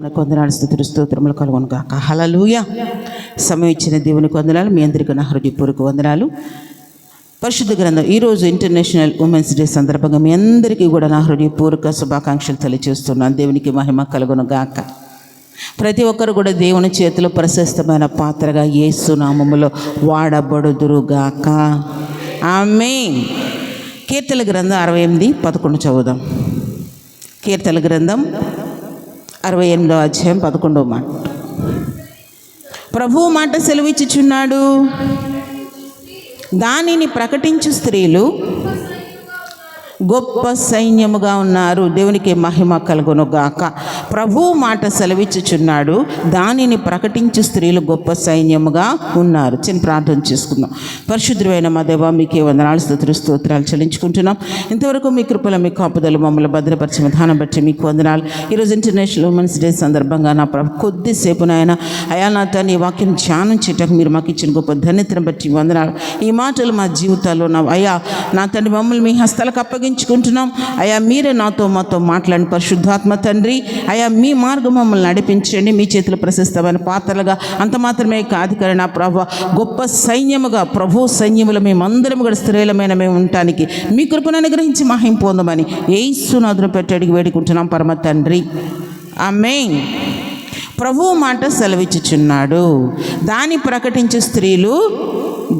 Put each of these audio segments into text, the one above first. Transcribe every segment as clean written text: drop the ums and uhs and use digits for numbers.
వందనాలు, స్తుతులు, స్తోత్రములు కలుగును గాక. హల్లెలూయా. సమయం ఇచ్చిన దేవునికి వందనాలు. మీ అందరికీ నా హృదయపూర్వక వందనాలు. పరిశుద్ధ గ్రంథం ఈరోజు ఇంటర్నేషనల్ ఉమెన్స్ డే సందర్భంగా మీ అందరికీ కూడా నా హృదయపూర్వక శుభాకాంక్షలు తెలియజేస్తున్నాను. దేవునికి మహిమ కలుగును గాక. ప్రతి ఒక్కరు కూడా దేవుని చేతిలో ప్రశస్తమైన పాత్రగా యేసు నామములో వాడబడుదురు గాక. ఆమేన్. కీర్తన గ్రంథం 68:11 చదువుదాం. కీర్తన గ్రంథం 68వ అధ్యాయం 11వ మాట. ప్రభువు మాట సెలవిచ్చుచున్నాడు, దానిని ప్రకటించు స్త్రీలు గొప్ప సైన్యముగా ఉన్నారు. దేవునికి మహిమ కలుగును గాక. ప్రభువు మాట సెలవిచ్చుచున్నాడు, దానిని ప్రకటించు స్త్రీలు గొప్ప సైన్యముగా ఉన్నారు. చిన్న ప్రార్థన చేసుకుందాం. పరిశుద్ధమైన మా దేవ, మీకే వందనాలు, స్తుతులు, స్తోత్రాలు చెల్లించుకుంటున్నాం. ఇంతవరకు మీ కృపల, మీ కాపుదలు మమ్మల్ని భద్రపరిచిన విధానం బట్టి మీకు వందనాలు. ఈరోజు ఇంటర్నేషనల్ ఉమెన్స్ డే సందర్భంగా నా ప్రభు కొద్దిసేపు నాయన అయా నా తన ఈ వాక్యం ధ్యానం చేయటం మీరు మాకు ఇచ్చిన గొప్ప ధన్యతను బట్టి వందనాలు. ఈ మాటలు మా జీవితాల్లో నా అయా నా తండ్రి మమ్మల్ని మీ హస్తాలకు అప్పగించుకుంటున్నాం. అయా మీరే నాతో మాతో మాట్లాడిన పరిశుద్ధాత్మ తండ్రి, అయా మీ మార్గం మమ్మల్ని నడిపించండి. మీ చేతులు ప్రశస్తమైన పాత్రలుగా అంత మాత్రమే కాదు కానీ నా ప్రభు గొప్ప సైన్యముగా ప్రభు సైన్యములు మేమందరం కూడా స్థిరమైన మేము ఉండటానికి మీ కృపను అనుగ్రహించి మహిమ పొందమని యేసునాథుని పెట్టి అడిగి వేడుకుంటున్నాం పరమ తండ్రి. ఆమేన్. ప్రభువు మాట సెలవిచ్చుచున్నాడు, దాన్ని ప్రకటించే స్త్రీలు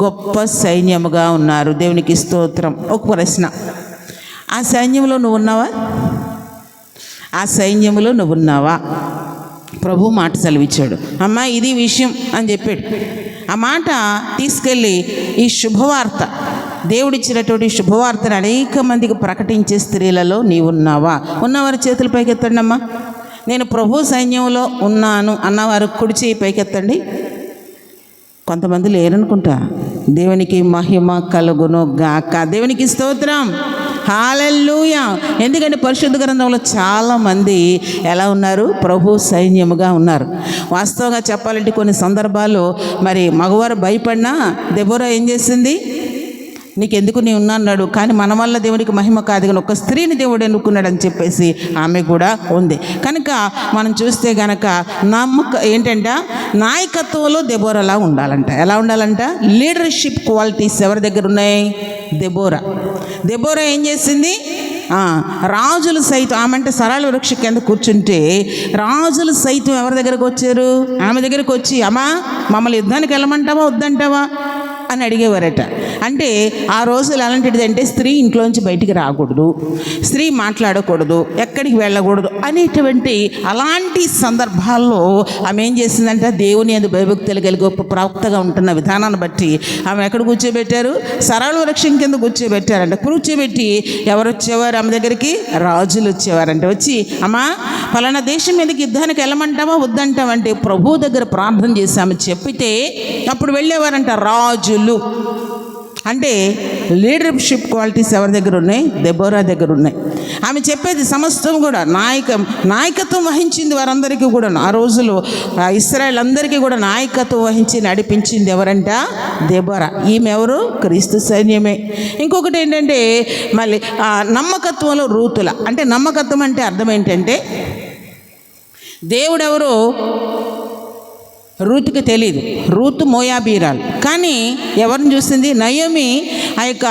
గొప్ప సైన్యముగా ఉన్నారు. దేవునికి స్తోత్రం. ఒక ప్రశ్న, ఆ సైన్యంలో నువ్వు ఉన్నావా? ఆ సైన్యంలో నువ్వు ఉన్నావా? ప్రభు మాట సెలవిచ్చాడు, అమ్మా ఇది విషయం అని చెప్పాడు. ఆ మాట తీసుకెళ్ళి ఈ శుభవార్త, దేవుడిచ్చినటువంటి శుభవార్తను అనేక మందికి ప్రకటించే స్త్రీలలో నీవున్నావా? ఉన్నవారు చేతులు పైకెత్తండి. అమ్మా నేను ప్రభు సైన్యంలో ఉన్నాను అన్నవారు కుడి చేయి పైకెత్తండి. కొంతమంది లేరనుకుంటా. దేవునికి మహిమ కలుగును గాక. దేవునికి స్తోత్రం. హల్లెలూయా. ఎందుకంటే పరిశుద్ధ గ్రంథంలో చాలామంది ఎలా ఉన్నారు? ప్రభు సైన్యముగా ఉన్నారు. వాస్తవంగా చెప్పాలంటే కొన్ని సందర్భాల్లో మరి మగవారు భయపడినా దెబోరా ఏం చేసింది? నీకెందుకు నీ ఉన్నా అన్నాడు. కానీ మన వల్ల దేవునికి మహిమ కాదు కానీ ఒక స్త్రీని దేవుడు ఎన్నుకున్నాడు అని చెప్పేసి ఆమె కూడా ఉంది. కనుక మనం చూస్తే గనక ఏంటంటే నాయకత్వంలో దెబోరాలా ఉండాలంట. ఎలా ఉండాలంట? లీడర్షిప్ క్వాలిటీస్ ఎవరి దగ్గర ఉన్నాయి? దెబోరా ఏం చేసింది? రాజులు సైతం, ఆమె అంటే సరళ వృక్ష కింద కూర్చుంటే రాజులు సైతం ఎవరి దగ్గరకు వచ్చారు? ఆమె దగ్గరకు వచ్చి, అమ్మా మమ్మల్ని యుద్ధానికి వెళ్ళమంటావా వద్దంటావా అని అడిగేవారట. అంటే ఆ రోజులు అలాంటిది అంటే స్త్రీ ఇంట్లోంచి బయటికి రాకూడదు, స్త్రీ మాట్లాడకూడదు, ఎక్కడికి వెళ్ళకూడదు అనేటువంటి అలాంటి సందర్భాల్లో ఆమె ఏం చేసిందంటే దేవుని యందు భయభక్తులు కలిగి గొప్ప ప్రవక్తగా ఉంటున్న విధానాన్ని బట్టి ఆమె ఎక్కడ కూర్చోబెట్టారు? సరళ వృక్షం కింద కూర్చోబెట్టారంట. కూర్చోబెట్టి ఎవరు వచ్చేవారు ఆమె దగ్గరికి? రాజులు వచ్చేవారంటే. వచ్చి, అమ్మా ఫలానా దేశం మీదకి యుద్ధానికి వెళ్ళమంటావా వద్దంటావంటే ప్రభు దగ్గర ప్రార్థన చేసి ఆమె చెప్పితే అప్పుడు వెళ్ళేవారంట రాజులు. అంటే లీడర్షిప్ క్వాలిటీస్ ఎవరి దగ్గర ఉన్నాయి? దెబోరా దగ్గర ఉన్నాయి. ఆమె చెప్పేది సమస్తం కూడా నాయకత్వం వహించింది వారందరికీ కూడా. ఆ రోజులో ఇశ్రాయేల్ అందరికీ కూడా నాయకత్వం వహించి నడిపించింది ఎవరంట? దెబోరా. ఈమె ఎవరు? క్రీస్తు సైన్యమే. ఇంకొకటి ఏంటంటే మళ్ళీ నమ్మకత్వంలో రూతుల. అంటే నమ్మకత్వం అంటే అర్థం ఏంటంటే దేవుడెవరో రూతుకి తెలియదు. రూతు మోయాబీరాలు. కానీ ఎవరిని చూసింది? నయోమి ఆ యొక్క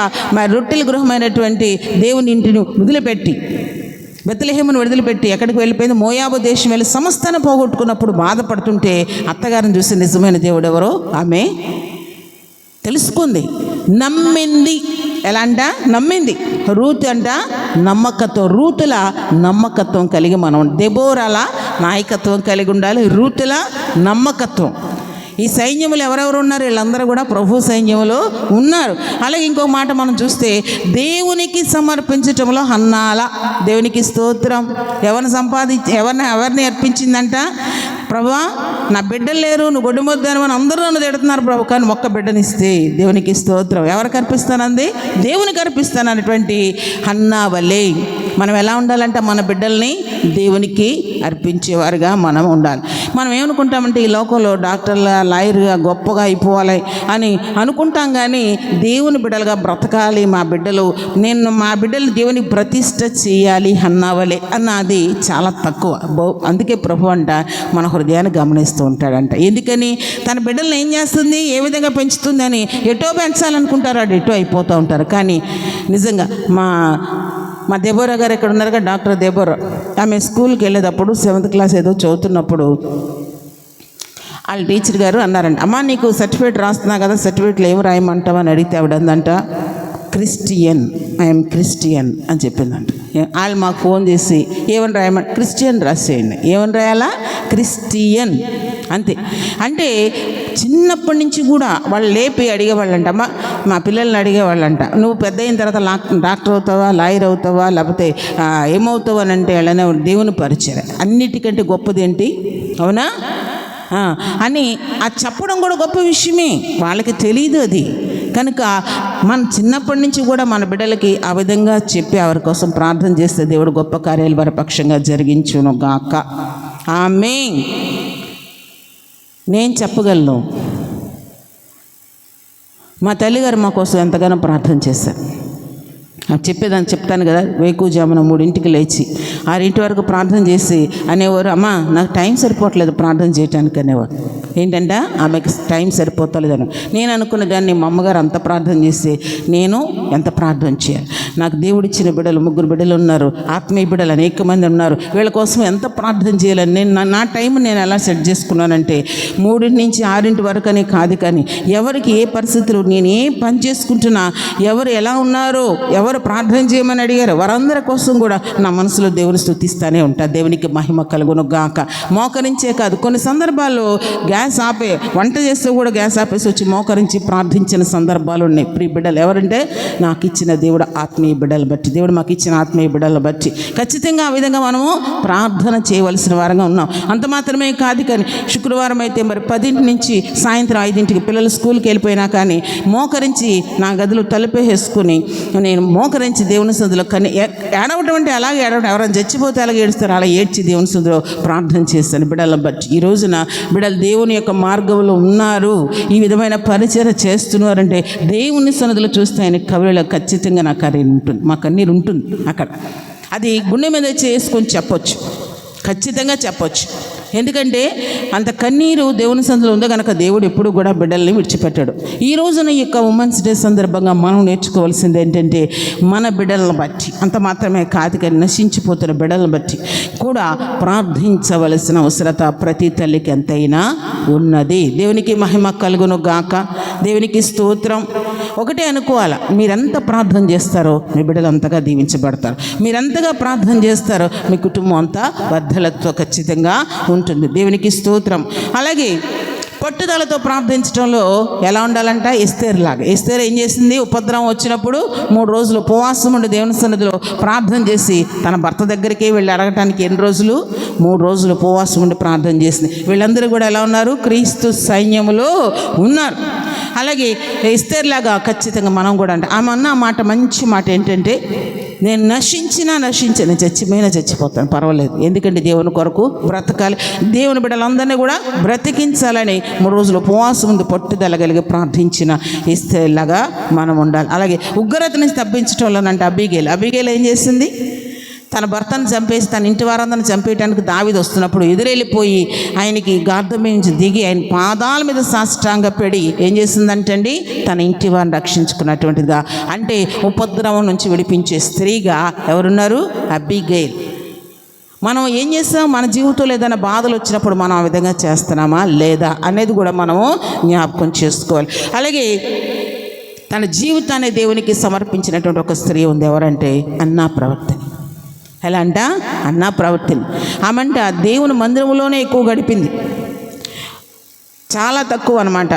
రొట్టెల గృహమైనటువంటి దేవుని ఇంటిని వదిలిపెట్టి, బెత్లెహేమును వదిలిపెట్టి ఎక్కడికి వెళ్ళిపోయింది? మోయాబు దేశం వెళ్ళి సమస్తాన్ని పోగొట్టుకున్నప్పుడు బాధపడుతుంటే అత్తగారిని చూసి నిజమైన దేవుడు ఎవరో ఆమె తెలుసుకుంది, నమ్మింది. ఎలా అంట? నమ్మింది. రూతు అంట నమ్మకత్వం. రూతుల నమ్మకత్వం కలిగి మనం, దెబోరాల నాయకత్వం కలిగి ఉండాలి, రూతుల నమ్మకత్వం. ఈ సైన్యములు ఎవరెవరు ఉన్నారు? వీళ్ళందరూ కూడా ప్రభు సైన్యములో ఉన్నారు. అలాగే ఇంకొక మాట మనం చూస్తే దేవునికి సమర్పించటంలో హన్నాల. దేవునికి స్తోత్రం. ఎవరిని అర్పించిందంట? ప్రభువా నా బిడ్డలు లేరు, నువ్వు గొడ్డుమొద్దాను అని అందరూ నన్ను తిడుతున్నారు ప్రభు, కానీ ఒక్క బిడ్డనిస్తే దేవునికి స్తోత్రం. ఎవరికి అర్పిస్తానంది? దేవునికి అర్పిస్తాను అనేటువంటి హన్నా వలే మనం ఎలా ఉండాలంటే మన బిడ్డల్ని దేవునికి అర్పించేవారుగా మనం ఉండాలి. మనం ఏమనుకుంటామంటే ఈ లోకంలో డాక్టర్లా, లాయర్గా గొప్పగా అయిపోవాలి అని అనుకుంటాం, కానీ దేవుని బిడ్డలుగా బ్రతకాలి. మా బిడ్డలు దేవునికి ప్రతిష్ట చేయాలి అన్నావలే అన్నది చాలా తక్కువ. అందుకే ప్రభు అంట మన హృదయాన్ని గమనిస్తూ ఉంటాడంట. ఎందుకని? తన బిడ్డలను ఏం చేస్తుంది, ఏ విధంగా పెంచుతుంది అని ఎటో పెంచాలనుకుంటారు, అది ఎటో అయిపోతూ ఉంటారు. కానీ నిజంగా మా దెబోరా గారు ఎక్కడ ఉన్నారుగా, డాక్టర్ దెబోరా, ఆమె స్కూల్కి వెళ్ళేటప్పుడు 7th క్లాస్ ఏదో చదువుతున్నప్పుడు వాళ్ళ టీచర్ గారు అన్నారంట, అమ్మా నీకు సర్టిఫికేట్ రాస్తున్నా కదా, సర్టిఫికేట్లు ఏమి రాయమంటావు అని అడిగితే ఆవిడందంట క్రిస్టియన్, ఐఎమ్ క్రిస్టియన్ అని చెప్పిందంట. వాళ్ళు మాకు ఫోన్ చేసి ఏమని రాయమంట, క్రిస్టియన్ రాసేయండి. ఏమని రాయాలా? క్రిస్టియన్, అంతే. అంటే చిన్నప్పటి నుంచి కూడా వాళ్ళు లేపి అడిగేవాళ్ళంట, మా పిల్లల్ని అడిగేవాళ్ళంట, నువ్వు పెద్ద అయిన తర్వాత డాక్టర్ అవుతావా, లాయర్ అవుతావా, లేకపోతే ఏమవుతావు అని అంటే వాళ్ళనే దేవుని పరిచయం అన్నిటికంటే గొప్పది ఏంటి, అవునా అని అది చెప్పడం కూడా గొప్ప విషయమే. వాళ్ళకి తెలియదు అది. కనుక మన చిన్నప్పటి నుంచి కూడా మన బిడ్డలకి ఆ విధంగా చెప్పి వారి కోసం ప్రార్థన చేస్తే దేవుడు గొప్ప కార్యాలు వారి పక్షంగా జరిగించును గాక. ఆమేన్. నేను చెప్పగలను, మా తల్లిగారు మా కోసం ఎంతగానో ప్రార్థన చేశారు. చెప్పేదాన్ని చెప్తాను కదా, వేకువజామున 3ంటికి లేచి 6 వరకు ప్రార్థన చేసి అనేవారు, అమ్మా నాకు టైం సరిపోవట్లేదు ప్రార్థన చేయడానికి అనేవారు. ఏంటంటే ఆమెకి టైం సరిపోతలేదని. నేను అనుకున్న దాన్ని మా అమ్మగారు అంత ప్రార్థన చేసి నేను ఎంత ప్రార్థన చేయాలి, నాకు దేవుడిచ్చిన బిడ్డలు 3 బిడ్డలు ఉన్నారు, ఆత్మీయ బిడ్డలు అనేక మంది ఉన్నారు, వీళ్ళ కోసం ఎంత ప్రార్థన చేయాలని నేను నా టైం నేను ఎలా సెట్ చేసుకున్నానంటే 3 నుంచి 6 వరకు అని కాదు, కానీ ఎవరికి ఏ పరిస్థితులు నేను ఏ పని చేసుకుంటున్నా, ఎవరు ఎలా ఉన్నారో, ఎవరు ప్రార్థన చేయమని అడిగారు, వారందరి కోసం కూడా నా మనసులో దేవుని స్తుతిస్తానే ఉంటా. దేవునికి మహిమ కలుగును గాక. మోకరించే కాదు, కొన్ని సందర్భాల్లో గ్యాస్ ఆపే, వంట చేస్తే కూడా గ్యాస్ ఆపేసి వచ్చి మోకరించి ప్రార్థించిన సందర్భాలు ఉన్నాయి. ప్రియ బిడ్డలు ఎవరంటే నాకు ఇచ్చిన దేవుడు ఆత్మీయ బిడ్డలు బట్టి, దేవుడు మాకు ఇచ్చిన ఆత్మీయ బిడ్డలు బట్టి ఖచ్చితంగా ఆ విధంగా మనము ప్రార్థన చేయవలసిన వారంగా ఉన్నాం. అంత మాత్రమే కాదు, కానీ శుక్రవారం అయితే మరి 10 నుంచి సాయంత్రం 5 పిల్లలు స్కూల్కి వెళ్ళిపోయినా కానీ మోకరించి నా గదిలో తలుపేసుకుని నేను మోకరించి దేవుని సన్నిధిలో ఏడవటం అంటే అలాగే ఏడవటం, ఎవరైనా చచ్చిపోతే అలాగే ఏడుస్తారు, అలా ఏడ్చి దేవుని సన్నిధిలో ప్రార్థన చేస్తాను బిడ్డలను బట్టి. ఈ రోజున బిడ్డలు దేవుని యొక్క మార్గంలో ఉన్నారు, ఈ విధమైన పరిచయం చేస్తున్నారంటే దేవుని సన్నిధిలో చూస్తే ఆయన కవిలో ఖచ్చితంగా నా కన్నీరు ఉంటుంది, మా కన్నీరు ఉంటుంది అక్కడ. అది గుండె మీద చేసుకొని చెప్పొచ్చు, ఖచ్చితంగా చెప్పొచ్చు. ఎందుకంటే అంత కన్నీరు దేవుని సన్నిధిలో ఉందో కనుక దేవుడు ఎప్పుడు కూడా బిడ్డల్ని విడిచిపెట్టాడు. ఈ రోజున ఈ యొక్క ఉమెన్స్ డే సందర్భంగా మనం నేర్చుకోవాల్సింది ఏంటంటే మన బిడ్డలను బట్టి, అంత మాత్రమే కాదు కానీ నశించిపోతున్న బిడ్డలను బట్టి కూడా ప్రార్థించవలసిన అవసరత ప్రతి తల్లికి ఎంతైనా ఉన్నది. దేవునికి మహిమ కలుగును గాక. దేవునికి స్తోత్రం. ఒకటే అనుకోవాలా, మీరెంత ప్రార్థన చేస్తారో మీ బిడ్డలు అంతగా దీవించబడతారు, మీరెంతగా ప్రార్థన చేస్తారో మీ కుటుంబం అంతా వర్ధలతో ఖచ్చితంగా ఉంటుంది. దేవునికి స్తోత్రం. అలాగే పట్టుదలతో ప్రార్థించడంలో ఎలా ఉండాలంట, ఎస్తేరు లాగా. ఎస్తేరు ఏం చేసింది, ఉపద్రవం వచ్చినప్పుడు 3 రోజులు ఉపవాసం ఉండి దేవుని సన్నిధిలో ప్రార్థన చేసి తన భర్త దగ్గరికి వెళ్ళి అడగటానికి ఎన్ని రోజులు, 3 రోజులు ఉపవాసం ఉండి ప్రార్థన చేసింది. వీళ్ళందరూ కూడా ఎలా ఉన్నారు, క్రీస్తు సైన్యములో ఉన్నారు. అలాగే ఎస్తేరులాగా ఖచ్చితంగా మనం కూడా అంటే ఆమె అన్న మాట, మంచి మాట ఏంటంటే, నేను నశించిన చచ్చిపోయినా చచ్చిపోతాను పర్వాలేదు, ఎందుకంటే దేవుని కొరకు బ్రతకాలి, దేవుని బిడ్డలందరినీ కూడా బ్రతికించాలని 3 రోజులు ఉపవాసం ముందు పట్టుదల కలిగి ప్రార్థించిన ఎస్తేరులాగా మనం ఉండాలి. అలాగే ఉగ్రత నుంచి తప్పించడంలోనంటే అబీగేల్ ఏం చేసింది, తన భర్తను చంపేసి తన ఇంటి వారందరిని చంపేయడానికి దావీదు వస్తున్నప్పుడు ఎదురెళ్ళిపోయి ఆయనకి గార్ధం నుంచి దిగి ఆయన పాదాల మీద సాష్టాంగ పెడి ఏం చేసిందంటండి, తన ఇంటి వారిని రక్షించుకున్నటువంటిదిగా, అంటే ఉపద్రవం నుంచి విడిపించే స్త్రీగా ఎవరున్నారు, అబీగైల్. మనం ఏం చేస్తాం, మన జీవితంలో ఏదైనా బాధలు వచ్చినప్పుడు మనం ఆ విధంగా చేస్తున్నామా లేదా అనేది కూడా మనము జ్ఞాపకం చేసుకోవాలి. అలాగే తన జీవితాన్ని దేవునికి సమర్పించినటువంటి ఒక స్త్రీ ఉంది, ఎవరంటే అన్నా ప్రవర్తన. ఎలా అంట, అన్నా ప్రవర్తన. ఆమంట దేవుని మందిరంలోనే ఎక్కువ గడిపింది. చాలా తక్కువ అనమాట.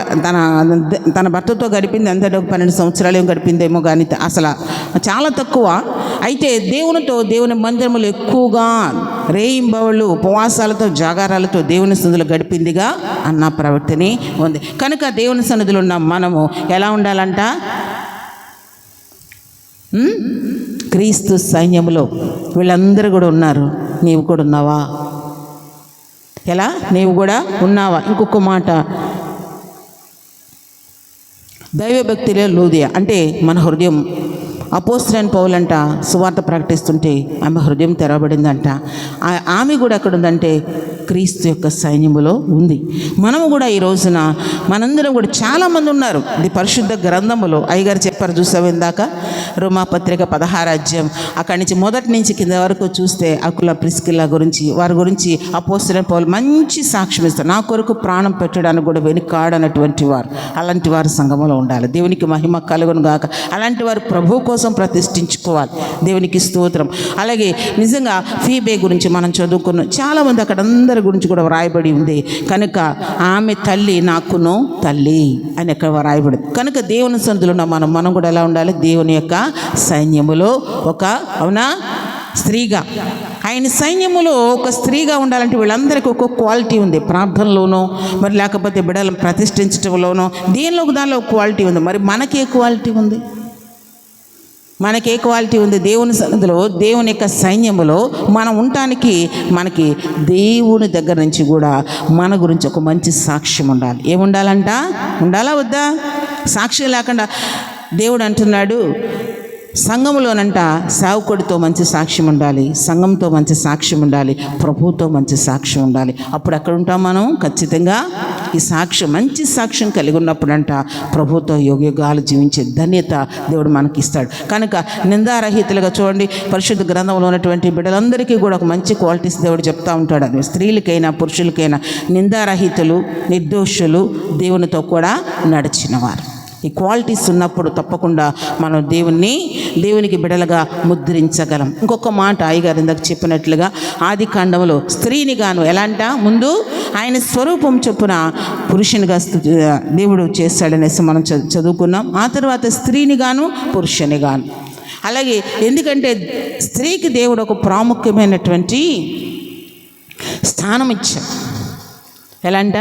తన భర్తతో గడిపింది అంత 12 సంవత్సరాలు ఏం గడిపిందేమో కానీ అసలు చాలా తక్కువ. అయితే దేవుని మందిరములు ఎక్కువగా రేయింబవళ్ళు ఉపవాసాలతో జాగారాలతో దేవుని సన్నిధిలో గడిపిందిగా అన్న ప్రవక్తని ఉంది. కనుక దేవుని సన్నిధిలో ఉన్న మనము ఎలా ఉండాలంట? క్రీస్తు సైన్యములో వీళ్ళందరూ కూడా ఉన్నారు. నీవు కూడా ఉన్నావా? ఎలా? నీవు కూడా ఉన్నావా? ఇంకొక మాట, దైవభక్తిలో లూదియా అంటే మన హృదయం. అపోస్తలుడైన పౌలంట సువార్త ప్రకటిస్తుంటే ఆమె హృదయం తెరవబడిందంట. ఆమె కూడా ఎక్కడ ఉందంటే క్రీస్తు యొక్క సైన్యములో ఉంది. మనము కూడా ఈ రోజున మనందరం కూడా చాలామంది ఉన్నారు. ఇది పరిశుద్ధ గ్రంథములో అయ్యగారు చెప్పారు, చూసావు ఇందాక, రోమాపత్రిక 16వ అధ్యాయం అక్కడి నుంచి మొదటి నుంచి కింద వరకు చూస్తే అకుల ప్రిస్కిల్లా గురించి, వారి గురించి అపోస్తలుడైన పౌలు మంచి సాక్ష్యం ఇస్తారు. నా కొరకు ప్రాణం పెట్టడానికి కూడా వెనుకాడనటువంటి వారు, అలాంటి వారు సంఘములో ఉండాలి. దేవునికి మహిమ కలుగును గాక. అలాంటి వారు ప్రభు కోసం ప్రతిష్ఠించుకోవాలి. దేవునికి స్తోత్రం. అలాగే నిజంగా ఫీబే గురించి మనం చదువుకున్నాం. చాలామంది అక్కడ అందరి గురించి కూడా వ్రాయబడి ఉంది. కనుక ఆమె తల్లి నాకును తల్లి అని అక్కడ వ్రాయబడి. కనుక దేవుని సన్నిధిలో ఉన్న మనం కూడా ఎలా ఉండాలి? దేవుని యొక్క సైన్యములో ఒక స్త్రీగా, ఆయన సైన్యములో ఒక స్త్రీగా ఉండాలంటే వీళ్ళందరికీ ఒక్కొక్క క్వాలిటీ ఉంది. ప్రార్థనలోనో మరి లేకపోతే బిడ్డలను ప్రతిష్ఠించడంలోనో దానిలో ఒక క్వాలిటీ ఉంది. మరి మనకే క్వాలిటీ ఉంది? మనకే క్వాలిటీ ఉంది? దేవుని సన్నిధిలో దేవుని యొక్క సైన్యములో మనం ఉండటానికి మనకి దేవుని దగ్గర నుంచి కూడా మన గురించి ఒక మంచి సాక్ష్యం ఉండాలి. ఏముండాలంట? ఉండాలా వద్దా? సాక్ష్యం లేకుండా దేవుడు అంటున్నాడు, సంఘములోనంట సేవకుడితో మంచి సాక్ష్యం ఉండాలి, సంఘంతో మంచి సాక్ష్యం ఉండాలి, ప్రభువుతో మంచి సాక్ష్యం ఉండాలి. అప్పుడు ఎక్కడ ఉంటాం మనం? ఖచ్చితంగా ఈ సాక్ష్యం, మంచి సాక్ష్యం కలిగి ఉన్నప్పుడంట ప్రభువుతో యుగయుగాలు జీవించే ధన్యత దేవుడు మనకి ఇస్తాడు. కనుక నిందారహితులుగా చూడండి, పరిశుద్ధ గ్రంథంలో ఉన్నటువంటి బిడ్డలందరికీ కూడా ఒక మంచి క్వాలిటీస్ దేవుడు చెప్తూ ఉంటాడు. అది స్త్రీలకైనా పురుషులకైనా నిర్దోషులు, నిర్దోషులు, దేవునితో కూడా నడిచినవారు. ఈ క్వాలిటీస్ ఉన్నప్పుడు తప్పకుండా మనం దేవునికి బిడలుగా ముద్రించగలం. ఇంకొక మాట అయ్యగారు ఇందాక చెప్పినట్లుగా ఆది కాండంలో స్త్రీని గాను ఎలా అంట? ముందు ఆయన స్వరూపం చొప్పున పురుషునిగా దేవుడు చేశాడనేసి మనం చదువుకున్నాం. ఆ తర్వాత స్త్రీని గాను పురుషుని గాను. అలాగే ఎందుకంటే స్త్రీకి దేవుడు ఒక ప్రాముఖ్యమైనటువంటి స్థానం ఇచ్చాడు. ఎలా అంట?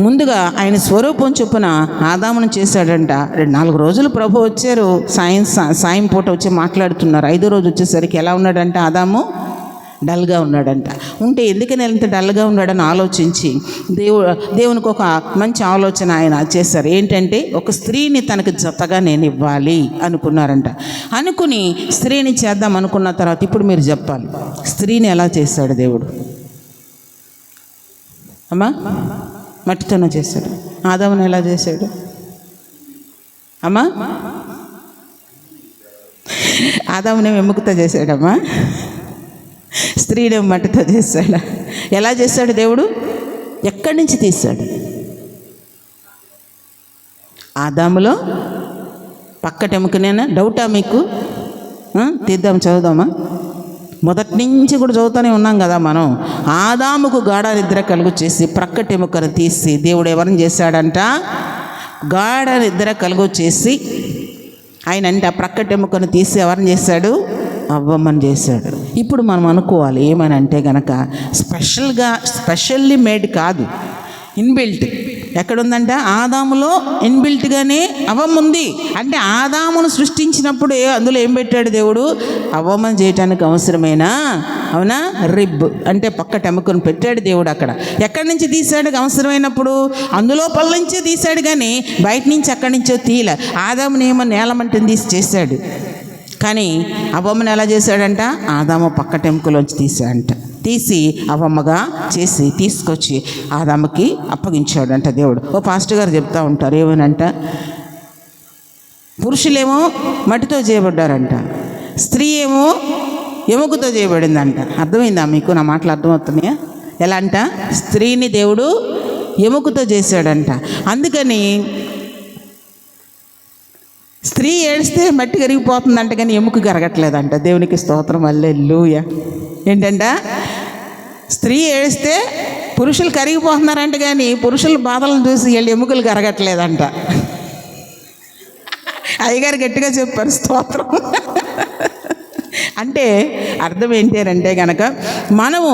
ముందుగా ఆయన స్వరూపం చొప్పున ఆదామును చేశాడంట. 4 రోజులు ప్రభు వచ్చారు, సాయం పూట వచ్చి మాట్లాడుతున్నారు. 5వ రోజు వచ్చేసరికి ఎలా ఉన్నాడంట? ఆదాము డల్గా ఉన్నాడంట. ఉంటే ఎందుకని ఎంత డల్గా ఉన్నాడని ఆలోచించి దేవునికి ఒక మంచి ఆలోచన ఆయన చేశారు. ఏంటంటే ఒక స్త్రీని తనకు జతగా నేను ఇవ్వాలి అనుకున్నారంట. అనుకుని స్త్రీని చేద్దాం అనుకున్న తర్వాత ఇప్పుడు మీరు చెప్పాలి, స్త్రీని ఎలా చేశాడు దేవుడు? అమ్మా, మట్టితోనే చేశాడు. ఆదామును ఎలా చేశాడు? అమ్మా, ఆదామునేమో ఎముకతో చేశాడమ్మా, స్త్రీనేమో మట్టితో చేశాడు. ఎలా చేశాడు దేవుడు? ఎక్కడి నుంచి తీశాడు? ఆదాములో పక్కటెముకనేనా? డౌటా మీకు? తీద్దాం, చదువుదామా? మొదటి నుంచి కూడా చదువుతూనే ఉన్నాం కదా మనం. ఆదాముకు గాఢ నిద్ర కలుగు చేసి ప్రక్కటెముకను తీసి దేవుడు ఎవరిని చేశాడంట? గాఢ నిద్ర కలుగు చేసి ఆయన అంటే ఆ ప్రక్కటెముకను తీసి ఎవరిని చేశాడు? అవ్వమ్మని చేశాడు. ఇప్పుడు మనం అనుకోవాలి ఏమని అంటే గనక స్పెషల్లీ మేడ్ కాదు, ఇన్బిల్ట్. ఎక్కడుందంట? ఆదాములో ఇన్బిల్ట్గానే అవ్వమ్మ ఉంది. అంటే ఆదామును సృష్టించినప్పుడు అందులో ఏం పెట్టాడు దేవుడు? అవ్వమ్మని చేయటానికి అవసరమేనా? అవునా? రిబ్ అంటే పక్క ఎముకను పెట్టాడు దేవుడు. అక్కడ ఎక్కడి నుంచి తీశాడు? అవసరమైనప్పుడు అందులో పళ్ళ నుంచే తీశాడు, కానీ బయట నుంచి ఎక్కడి నుంచో తీయలే. ఆదాముని ఏమో నేలమంటని తీసి చేశాడు, కానీ అవ్వమ్మని ఎలా చేశాడంట? ఆదాము పక్క టెంకులోంచి తీసాడంట. తీసి అవ్వమ్మగా చేసి తీసుకొచ్చి ఆదాముకి అప్పగించాడంట దేవుడు. ఓ పాస్టర్ గారు చెప్తూ ఉంటారు ఏమనంట, పురుషులేమో మట్టితో చేయబడ్డారంట, స్త్రీ ఏమో ఎముకతో చేయబడిందంట. అర్థమైందా మీకు? నా మాటలు అర్థమవుతున్నాయా? ఎలా అంట? స్త్రీని దేవుడు ఎముకతో చేశాడంట. అందుకని స్త్రీ ఏడిస్తే మట్టి కరిగిపోతుందంట, కానీ ఎముక కరగట్లేదంట. దేవునికి స్తోత్రం, హల్లెలూయా. ఏంటంట? స్త్రీ ఏడిస్తే పురుషులు కరిగిపోతున్నారంట, కానీ పురుషుల బాధలను చూసి వీళ్ళు ఎముకలు కరగట్లేదంట. అయ్యగారు గట్టిగా చెప్పారు, స్తోత్రం. అంటే అర్థం ఏంటి అంటే కనుక, మనము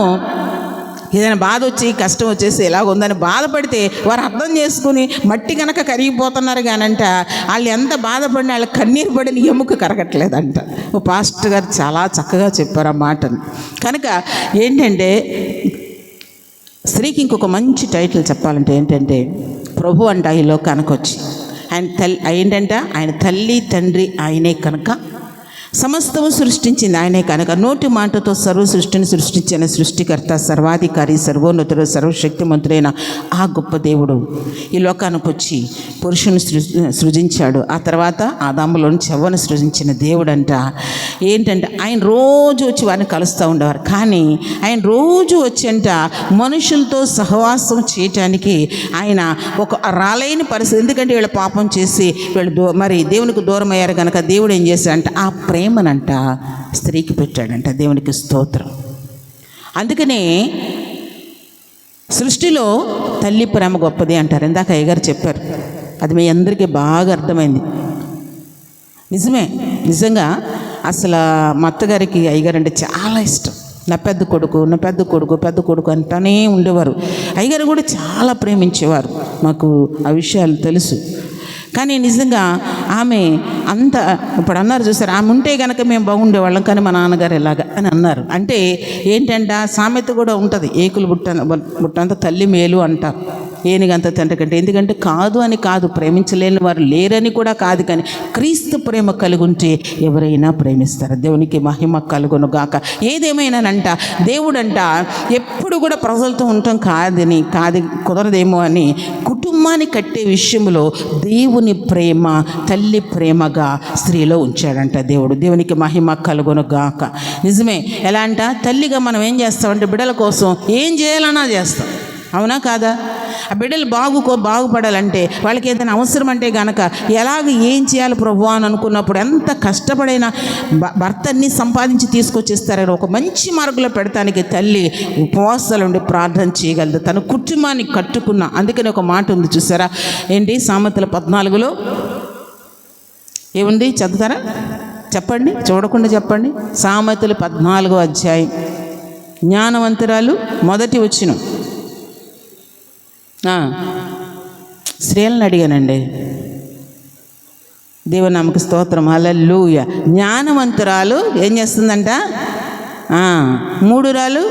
ఏదైనా బాధ వచ్చి కష్టం వచ్చేసి ఎలాగ ఉందని బాధపడితే వారు అర్థం చేసుకుని మట్టి కనుక కరిగిపోతున్నారు కానంట, వాళ్ళు ఎంత బాధపడినా వాళ్ళ కన్నీరు పడిన ఎముక కరగట్లేదంట. ఓ పాస్టర్ గారు చాలా చక్కగా చెప్పారు ఆ మాటను. కనుక ఏంటంటే స్త్రీకి ఇంకొక మంచి టైటిల్ చెప్పాలంటే ఏంటంటే, ప్రభు అంట ఈ లోకానికి వచ్చి ఆయన తల్లి తండ్రి ఆయనే కనుక, సమస్తము సృష్టించింది ఆయనే కనుక, నోటి మాటతో సర్వ సృష్టిని సృష్టించిన సృష్టికర్త, సర్వాధికారి, సర్వోన్నతుడు, సర్వశక్తిమంతుడైన ఆ గొప్ప దేవుడు ఈ లోకానికి వచ్చి పురుషుని సృజించాడు. ఆ తర్వాత ఆదాములోని చెవ్వను సృజించిన దేవుడంట. ఏంటంటే ఆయన రోజు వచ్చి వారిని కలుస్తూ ఉండేవారు, కానీ ఆయన రోజు వచ్చంట మనుషులతో సహవాసం చేయటానికి ఆయన ఒక రాలేని పరిస్థితి. ఎందుకంటే వీళ్ళు పాపం చేసి వీళ్ళు మరి దేవునికి దూరం అయ్యారు కనుక దేవుడు ఏం చేశాడంట, ఆ ప్రేమనంట స్త్రీకి పెట్టాడంట. దేవునికి స్తోత్రం. అందుకనే సృష్టిలో తల్లి ప్రేమ గొప్పది అంటారు. ఇందాక అయ్యగారు చెప్పారు, అది మీ అందరికీ బాగా అర్థమైంది. నిజమే, నిజంగా అసలు మా అత్తగారికి అయ్యగారు అంటే చాలా ఇష్టం. నా పెద్ద కొడుకు అంటానే ఉండేవారు. అయ్యగారు కూడా చాలా ప్రేమించేవారు, మాకు ఆ విషయాలు తెలుసు. కానీ నిజంగా ఆమె అంత ఇప్పుడు అన్నారు చూసారు, ఆమె ఉంటే కనుక మేము బాగుండేవాళ్ళం, కానీ మా నాన్నగారు ఎలాగా అని అన్నారు. అంటే ఏంటంటే సామెత కూడా ఉంటుంది, ఏకులు బుట్టంత తల్లి మేలు అంటారు, ఏనుగంత తండ్రి కంటే. ఎందుకంటే కాదు అని కాదు, ప్రేమించలేని వారు లేరని కూడా కాదు, కానీ క్రీస్తు ప్రేమ కలిగి ఉంటే ఎవరైనా ప్రేమిస్తారు. దేవునికి మహిమ కలుగును గాక. ఏదేమైనానంట దేవుడంట ఎప్పుడు కూడా ప్రజలతో ఉండటం కాదు కుదరదేమో అని కుటుంబాన్ని కట్టే విషయంలో దేవుని ప్రేమ, తల్లి ప్రేమగా స్త్రీలో ఉంచాడంట దేవుడు. దేవునికి మహిమ కలుగును గాక. నిజమే. ఎలా అంట, తల్లిగా మనం ఏం చేస్తామంటే బిడ్డల కోసం ఏం చేయాలన్నా చేస్తాం, అవునా కాదా? ఆ బిడ్డలు బాగుపడాలంటే వాళ్ళకి ఏదైనా అవసరం అంటే కనుక ఏం చేయాలి ప్రభు అని అనుకున్నప్పుడు ఎంత కష్టపడైనా భర్తని సంపాదించి తీసుకొచ్చేస్తారని ఒక మంచి మార్గంలో పెడతానికి తల్లి ఉపవాసాలు ఉండి ప్రార్థన చేయగలదు, తన కుటుంబాన్ని కట్టుకున్న. అందుకని ఒక మాట ఉంది చూసారా, ఏంటి సామెతల 14లో ఏముంది చదువుతారా? చెప్పండి, చూడకుండా చెప్పండి. సామెతలు 14వ అధ్యాయం జ్ఞానవంతురాలు మొదటి వచనం. స్త్రీలను అడిగానండి. దేవునామకు స్తోత్రం, హల్లెలూయా. జ్ఞానవంతురాలు ఏం చేస్తుందంట? 3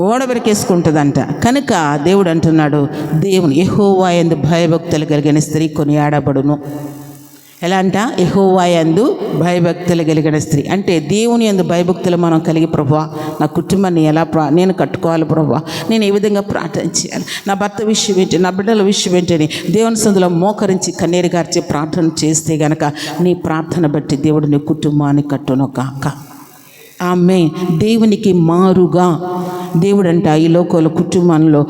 ఓడబెరికేసుకుంటుందంట. కనుక దేవుడు అంటున్నాడు, దేవుని యెహోవా యందు భయభక్తులు కలిగిన స్త్రీ కొనియాడబడును. ఎలా అంట? యెహోవా యందు భయభక్తులు కలిగిన స్త్రీ అంటే దేవుని యందు భయభక్తులు మనం కలిగి, ప్రభువా నా కుటుంబాన్ని ఎలా నేను కట్టుకోవాలి, ప్రభువా నేను ఏ విధంగా ప్రార్థన చేయాలి, నా భర్త విషయం ఏంటి, నా బిడ్డల విషయం ఏంటని దేవుని సందులో మోకరించి కన్నీరు గార్చి ప్రార్థన చేస్తే గనక నీ ప్రార్థన బట్టి దేవుడు నీ కుటుంబాన్ని కట్టును కాక. ఆమేన్. దేవునికి మారుగా దేవుడంట ఈ లోకంలో కుటుంబంలో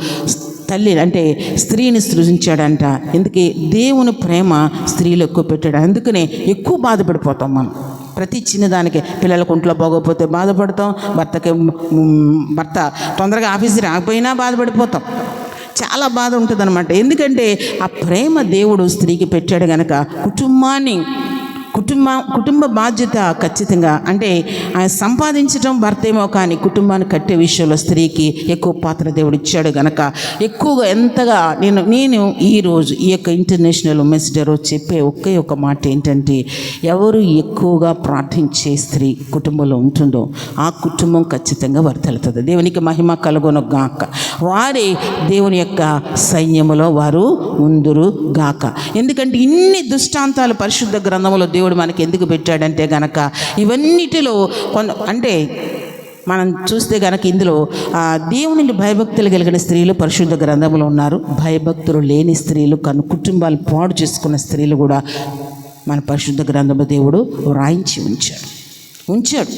తల్లి అంటే స్త్రీని సృజించాడంట. ఎందుకే? దేవుని ప్రేమ స్త్రీలు ఎక్కువ పెట్టాడు. అందుకనే ఎక్కువ బాధపడిపోతాం మనం. ప్రతి చిన్నదానికి, పిల్లలకు ఒంట్లో బాగోపోతే బాధపడతాం, భర్త తొందరగా ఆఫీస్కి రాకపోయినా బాధపడిపోతాం. చాలా బాధ ఉంటుంది అనమాట. ఎందుకంటే ఆ ప్రేమ దేవుడు స్త్రీకి పెట్టాడు కనుక కుటుంబ బాధ్యత ఖచ్చితంగా అంటే ఆయన సంపాదించడం భర్తేమో, కానీ కుటుంబాన్ని కట్టే విషయంలో స్త్రీకి ఎక్కువ పాత్ర దేవుడు ఇచ్చాడు కనుక ఎక్కువగా ఎంతగా నేను ఈరోజు ఈ యొక్క ఇంటర్నేషనల్ ఉమెన్స్ డే రోజు చెప్పే ఒక మాట ఏంటంటే, ఎవరు ఎక్కువగా ప్రార్థించే స్త్రీ కుటుంబంలో ఉంటుందో ఆ కుటుంబం ఖచ్చితంగా వర్ధిల్లుతుంది. దేవునికి మహిమ కలుగును గాక. వారే దేవుని యొక్క సైన్యములో వారు ఉందురు గాక. ఎందుకంటే ఇన్ని దృష్టాంతాలు పరిశుద్ధ గ్రంథంలో దేవుడు మనకి ఎందుకు పెట్టాడంటే గనక ఇవన్నిటిలో అంటే మనం చూస్తే గనక ఇందులో దేవుని భయభక్తులు కలిగిన స్త్రీలు పరిశుద్ధ గ్రంథంలో ఉన్నారు. భయభక్తులు లేని స్త్రీలు, కుటుంబాలు పాడు చేసుకున్న స్త్రీలు కూడా మన పరిశుద్ధ గ్రంథంలో దేవుడు రాయించి ఉంచాడు.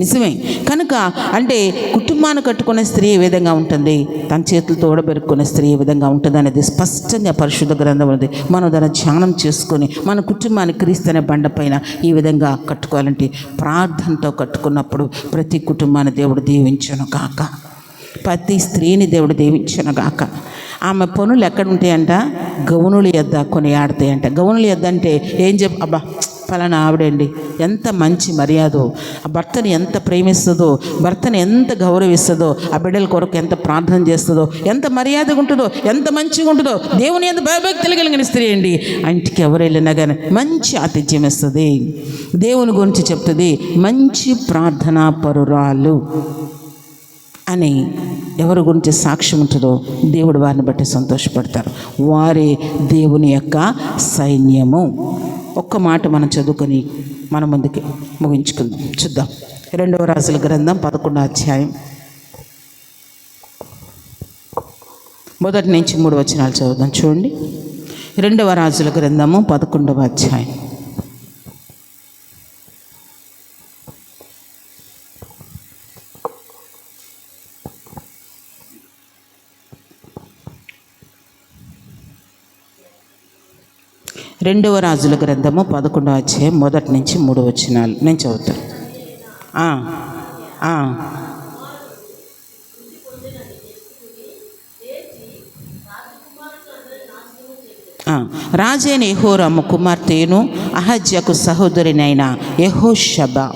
నిజమే. కనుక అంటే కుటుంబాన్ని కట్టుకునే స్త్రీ ఏ విధంగా ఉంటుంది, తన చేతులతో ఓడబెరుక్కునే స్త్రీ ఏ విధంగా ఉంటుంది అనేది స్పష్టంగా పరిశుద్ధ గ్రంథం ఉంది. మనం దాన్ని ధ్యానం చేసుకొని మన కుటుంబాన్ని క్రీస్తు అనే బండపైన ఈ విధంగా కట్టుకోవాలంటే ప్రార్థనతో కట్టుకున్నప్పుడు ప్రతి కుటుంబాన్ని దేవుడు దీవించును గాక, ప్రతి స్త్రీని దేవుడు దీవించును గాక. ఆమె పనులు ఎక్కడ ఉంటాయంట, గౌనులు యొద్ద కొని ఆడతాయంట. గౌనులు యొద్ద అంటే ఏం అబ్బా ఫలానా ఆవిడండి ఎంత మంచి మర్యాదో, ఆ భర్తని ఎంత ప్రేమిస్తుందో, భర్తని ఎంత గౌరవిస్తుందో, ఆ బిడ్డల కొరకు ఎంత ప్రార్థన చేస్తుందో, ఎంత మర్యాదగా ఉంటుందో, ఎంత మంచిగా ఉంటుందో, దేవుని ఎంత భయభక్తులు కలిగిన స్త్రీ అండి. ఇంటికి ఎవరు వెళ్ళినా కానీ మంచి ఆతిథ్యం ఇస్తుంది, దేవుని గురించి చెప్తుంది, మంచి ప్రార్థనా పరురాలు అని ఎవరి గురించి సాక్ష్యం ఉంటుందో దేవుడు వారిని బట్టి సంతోషపడతారు. వారే దేవుని యొక్క సైన్యము. ఒక్క మాట మనం చదువుకొని మన ముందుకి ముగించుకుందాం. చూద్దాం. 2వ రాజుల గ్రంథం 11వ అధ్యాయం 1 నుంచి 3 వచనాలు చదువుదాం. చూడండి. 2వ రాజుల గ్రంథము 11వ అధ్యాయం. రెండవ రాజుల గ్రంథము 11వ అధ్యాయం 1 నుంచి 3 వచనాలు నేను చదువుతాను. రాజైన యెహోరాము కుమార్తెను అహజ్యాకు సహోదరినైన యెహోషబా,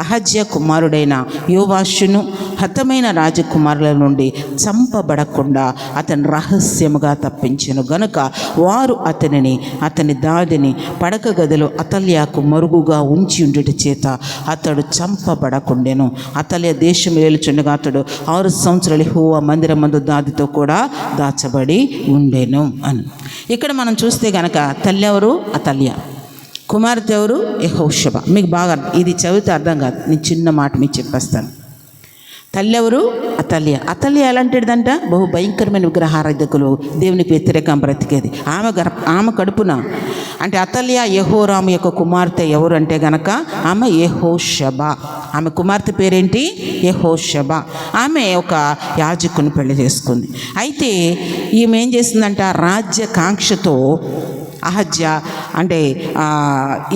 అహజ్యా కుమారుడైన యోవాషును హతమైన రాజకుమారుల నుండి చంపబడకుండా అతను రహస్యముగా తప్పించెను గనుక వారు అతని దాదిని పడక గదిలో అతల్యాకు మరుగుగా ఉంచి ఉండుట చేత అతడు చంపబడకుండెను. అతల్య దేశం ఏలుచుండగా అతడు 6 సంవత్సరాలు యెహోవా మందిరమందు దాదితో కూడా దాచబడి ఉండెను అని. ఇక్కడ మనం చూస్తే గనక తల్లి ఎవరు? అతల్య. కుమార్తె ఎవరు? యెహోషబా. మీకు బాగా ఇది చదివితే అర్థం కాదు, నేను చిన్న మాట మీకు చెప్పేస్తాను. తల్లి ఎవరు? అతల్య. అతల్య ఎలాంటిదంట? బహు భయంకరమైన విగ్రహారాధకులు, దేవునికి వ్యతిరేకంగా బ్రతికేది. ఆమె కడుపున అంటే అతల్య యెహోరాము యొక్క కుమార్తె ఎవరు అంటే గనక ఆమె యెహోషబా. ఆమె కుమార్తె పేరేంటి? యెహోషబా. ఆమె ఒక యాజకుని పెళ్లి చేసుకుంది. అయితే ఈమె ఏం చేసిందంట, రాజ్యకాంక్షతో అహజ్యా అంటే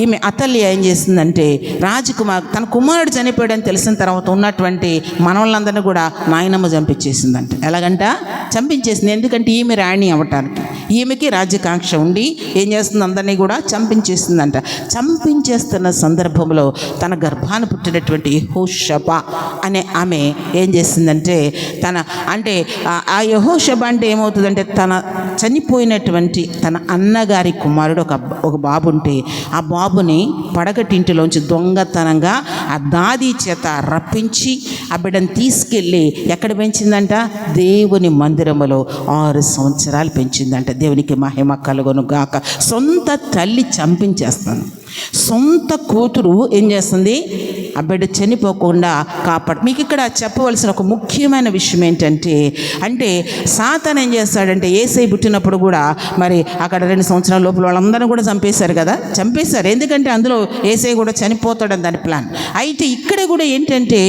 ఈమె అతల్య ఏం చేసిందంటే తన కుమారుడు చనిపోయాడని తెలిసిన తర్వాత ఉన్నటువంటి మనవళ్ళందరినీ కూడా నాయనమ్మ చంపించేసిందంట. ఎలాగంట? చంపించేసింది. ఎందుకంటే ఈమె రాణి అవ్వటానికి. ఈమెకి రాజ్యకాంక్ష ఉండి ఏం చేస్తుంది, అందరినీ కూడా చంపించేసిందంట. చంపించేస్తున్న సందర్భంలో తన గర్భాన్ని పుట్టినటువంటి యెహోషబా అనే ఆమె ఏం చేసిందంటే ఆ యెహోషబా అంటే ఏమవుతుందంటే తన చనిపోయినటువంటి తన అన్నగారి కుమారుడు ఒక బాబు ఉంటే ఆ బాబుని పడకటింటిలోంచి దొంగతనంగా ఆ దాది చేత రప్పించి ఆ బిడ్డను తీసుకెళ్ళి ఎక్కడ పెంచిందంట? దేవుని మందిరములో 6 సంవత్సరాలు పెంచిందంట. దేవునికి మహిమ కలుగును గాక. సొంత తల్లి చంపించేస్తాను, సొంత కూతురు ఏం చేస్తుంది, ఆ బిడ్డ చనిపోకుండా కాపాడు. మీకు ఇక్కడ చెప్పవలసిన ఒక ముఖ్యమైన విషయం ఏంటంటే సాతాను ఏం చేస్తాడంటే యేసయ్య పుట్టినప్పుడు కూడా మరి అక్కడ 2 సంవత్సరాల లోపల వాళ్ళందరినీ కూడా చంపేశారు కదా, చంపేశారు. ఎందుకంటే అందులో యేసయ్య కూడా చనిపోతాడని దాని ప్లాన్. అయితే ఇక్కడ కూడా ఏంటంటే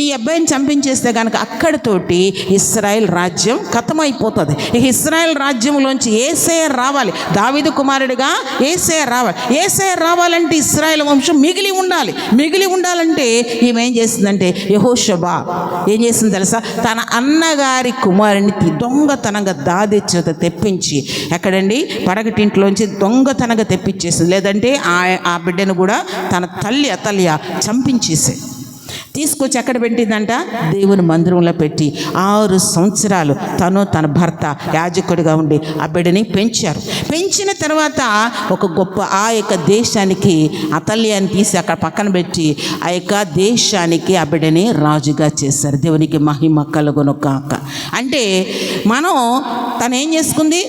ఈ అబ్బాయిని చంపించేస్తే కనుక అక్కడితోటి ఇశ్రాయేల్ రాజ్యం ఖతమైపోతుంది. ఈ ఇశ్రాయేల్ రాజ్యంలోంచి యేసయ్య రావాలి, దావీదు కుమారుడిగా యేసయ్య రావాలి. యేసయ్య రావాలంటే ఇశ్రాయేల్ వంశం మిగిలి ఉండాలంటే ఈమె ఏం చేసిందంటే యెహోషబా ఏం చేసింది తెలుసా? తన అన్నగారి కుమారుని దొంగతనంగా దాది చేత తెప్పించి ఎక్కడండి పడగటింట్లోంచి దొంగతనంగా తెప్పించేసింది. లేదంటే ఆ బిడ్డను కూడా తన తల్లి అతల్య చంపించేసి తీసుకొచ్చి ఎక్కడ పెట్టిందంట? దేవుని మందిరంలో పెట్టి 6 సంవత్సరాలు తన భర్త యాజకుడిగా ఉండి ఆ బిడ్డని పెంచారు. పెంచిన తర్వాత ఒక గొప్ప ఆ యొక్క దేశానికి అతల్యాన్ని తీసి అక్కడ పక్కన పెట్టి ఆ యొక్క దేశానికి ఆ బిడ్డని రాజుగా చేశారు. దేవునికి మహిమ కలుగును గాక. అంటే మనం తను ఏం చేసుకుంది,